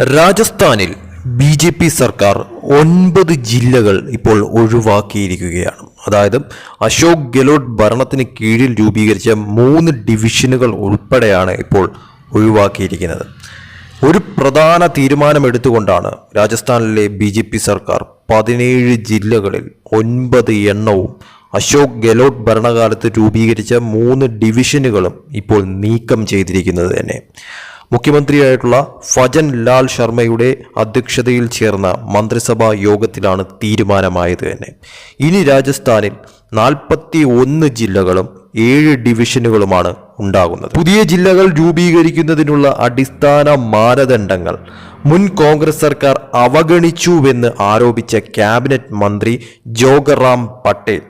രാജസ്ഥാനിൽ BJP സർക്കാർ 9 ജില്ലകൾ ഇപ്പോൾ ഒഴിവാക്കിയിരിക്കുകയാണ്. അതായത് അശോക് ഗെഹ്ലോട്ട് ഭരണത്തിന് കീഴിൽ രൂപീകരിച്ച 3 ഡിവിഷനുകൾ ഉൾപ്പെടെയാണ് ഇപ്പോൾ ഒഴിവാക്കിയിരിക്കുന്നത്. ഒരു പ്രധാന തീരുമാനമെടുത്തുകൊണ്ടാണ് രാജസ്ഥാനിലെ BJP സർക്കാർ 17 ജില്ലകളിൽ 9 എണ്ണവും അശോക് ഗെഹ്ലോട്ട് ഭരണകാലത്ത് രൂപീകരിച്ച 3 ഡിവിഷനുകളും ഇപ്പോൾ നീക്കം ചെയ്തിരിക്കുന്നത് തന്നെ. മുഖ്യമന്ത്രിയായിട്ടുള്ള ഭജൻ ലാൽ ശർമ്മയുടെ അധ്യക്ഷതയിൽ ചേർന്ന മന്ത്രിസഭാ യോഗത്തിലാണ് തീരുമാനമായത് തന്നെ. ഇനി രാജസ്ഥാനിൽ 41 ജില്ലകളും 7 ഡിവിഷനുകളുമാണ് ഉണ്ടാകുന്നത്. പുതിയ ജില്ലകൾ രൂപീകരിക്കുന്നതിനുള്ള അടിസ്ഥാന മാനദണ്ഡങ്ങൾ മുൻ കോൺഗ്രസ് സർക്കാർ അവഗണിച്ചുവെന്ന് ആരോപിച്ച ക്യാബിനറ്റ് മന്ത്രി ജോഗറാം പട്ടേൽ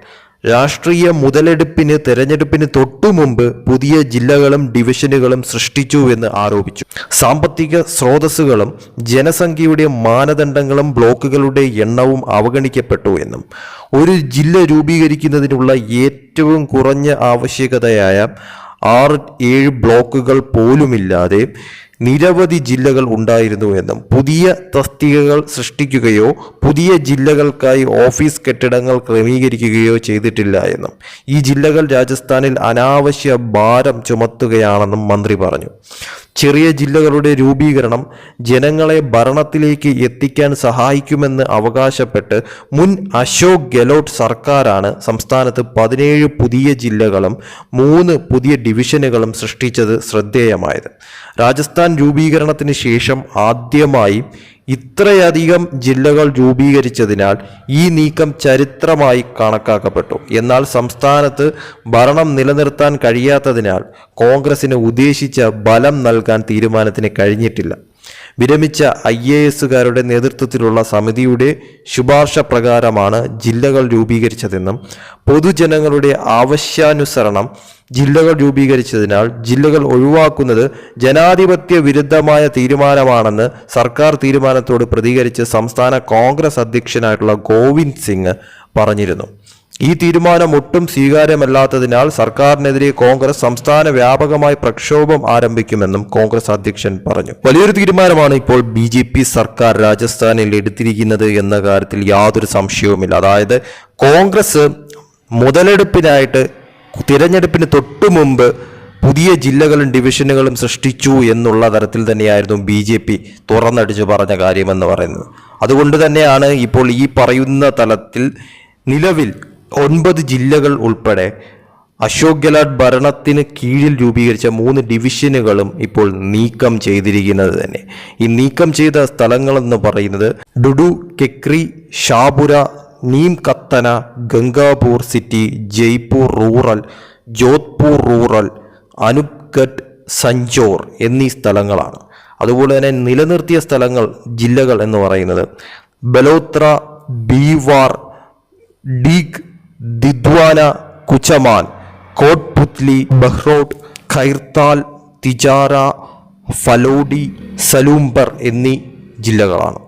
രാഷ്ട്രീയ മുതലെടുപ്പിന് തെരഞ്ഞെടുപ്പിന് തൊട്ടുമുമ്പ് പുതിയ ജില്ലകളും ഡിവിഷനുകളും സൃഷ്ടിച്ചുവെന്ന് ആരോപിച്ചു. സാമ്പത്തിക സ്രോതസ്സുകളും ജനസംഖ്യയുടെ മാനദണ്ഡങ്ങളും ബ്ലോക്കുകളുടെ എണ്ണവും അവഗണിക്കപ്പെട്ടു എന്നും ഒരു ജില്ല രൂപീകരിക്കുന്നതിനുള്ള ഏറ്റവും കുറഞ്ഞ ആവശ്യകതയായ 6-7 ബ്ലോക്കുകൾ പോലുമില്ലാതെ നിരവധി ജില്ലകൾ ഉണ്ടായിരുന്നു എന്നും പുതിയ തസ്തികകൾ സൃഷ്ടിക്കുകയോ പുതിയ ജില്ലകൾക്കായി ഓഫീസ് കെട്ടിടങ്ങൾ ക്രമീകരിക്കുകയോ ചെയ്തിട്ടില്ല എന്നും ഈ ജില്ലകൾ രാജസ്ഥാനിൽ അനാവശ്യ ഭാരം ചുമത്തുകയാണെന്നും മന്ത്രി പറഞ്ഞു. ചെറിയ ജില്ലകളുടെ രൂപീകരണം ജനങ്ങളെ ഭരണത്തിലേക്ക് എത്തിക്കാൻ സഹായിക്കുമെന്ന് അവകാശപ്പെട്ട് മുൻ അശോക് ഗെഹ്ലോട്ട് സർക്കാരാണ് സംസ്ഥാനത്ത് 17 പുതിയ ജില്ലകളും 3 പുതിയ ഡിവിഷനുകളും സൃഷ്ടിച്ചത് ശ്രദ്ധേയമായത്. രാജസ്ഥാൻ രൂപീകരണത്തിന് ശേഷം ആദ്യമായി ഇത്രയധികം ജില്ലകൾ രൂപീകരിച്ചതിനാൽ ഈ നീക്കം ചരിത്രമായി കണക്കാക്കപ്പെട്ടു. എന്നാൽ സംസ്ഥാനത്ത് ഭരണം നിലനിർത്താൻ കഴിയാത്തതിനാൽ കോൺഗ്രസിന് ഉദ്ദേശിച്ച ബലം നൽകാൻ തീരുമാനത്തിന് കഴിഞ്ഞിട്ടില്ല. വിരമിച്ച IASകാരുടെ നേതൃത്വത്തിലുള്ള സമിതിയുടെ ശുപാർശ പ്രകാരമാണ് ജില്ലകൾ രൂപീകരിച്ചതെന്നും പൊതുജനങ്ങളുടെ ആവശ്യാനുസരണം ജില്ലകൾ രൂപീകരിച്ചതിനാൽ ജില്ലകൾ ഒഴിവാക്കുന്നത് ജനാധിപത്യ വിരുദ്ധമായ തീരുമാനമാണെന്ന് സർക്കാർ തീരുമാനത്തോട് പ്രതികരിച്ച് സംസ്ഥാന കോൺഗ്രസ് അധ്യക്ഷനായിട്ടുള്ള ഗോവിന്ദ് സിംഗ് പറഞ്ഞിരുന്നു. ഈ തീരുമാനം ഒട്ടും സ്വീകാര്യമല്ലാത്തതിനാൽ സർക്കാരിനെതിരെ കോൺഗ്രസ് സംസ്ഥാന വ്യാപകമായി പ്രക്ഷോഭം ആരംഭിക്കുമെന്നും കോൺഗ്രസ് അധ്യക്ഷൻ പറഞ്ഞു. വലിയൊരു തീരുമാനമാണ് ഇപ്പോൾ BJP സർക്കാർ രാജസ്ഥാനിൽ എടുത്തിരിക്കുന്നത് എന്ന കാര്യത്തിൽ യാതൊരു സംശയവുമില്ല. അതായത് കോൺഗ്രസ് മുതലെടുപ്പിനായിട്ട് തിരഞ്ഞെടുപ്പിന് തൊട്ടു മുമ്പ് പുതിയ ജില്ലകളും ഡിവിഷനുകളും സൃഷ്ടിച്ചു എന്നുള്ള തരത്തിൽ തന്നെയായിരുന്നു BJP തുറന്നടിച്ചു പറഞ്ഞ കാര്യമെന്ന് പറയുന്നത്. അതുകൊണ്ട് തന്നെയാണ് ഇപ്പോൾ ഈ പറയുന്ന തലത്തിൽ നിലവിൽ 9 ജില്ലകൾ ഉൾപ്പെടെ അശോക് ഗെഹ്ലോട്ട് ഭരണത്തിന് കീഴിൽ രൂപീകരിച്ച 3 ഡിവിഷനുകളും ഇപ്പോൾ നീക്കം ചെയ്തിരിക്കുന്നത് തന്നെ. ഈ നീക്കം ചെയ്ത സ്ഥലങ്ങളെന്ന് പറയുന്നത് Dudu, Kekri, Shahpura, Neem Kathana, Gangapur city, Jaipur rural, Jodhpur rural, Anupgarh, Sanchore എന്നീ സ്ഥലങ്ങളാണ്. അതുപോലെ തന്നെ നിലനിർത്തിയ ജില്ലകൾ എന്ന് പറയുന്നത് ബലോത്ര, ബീവാർ, ഡീഗ്, ദിദ്വാന, കുച്ചമാൻ, കോട്ട്പുത്ലി, ബഹ്റോട്ട്, ഖൈർതാൽ, തിജാര, ഫലോഡി, സലൂംബർ എന്നീ ജില്ലകളാണ്.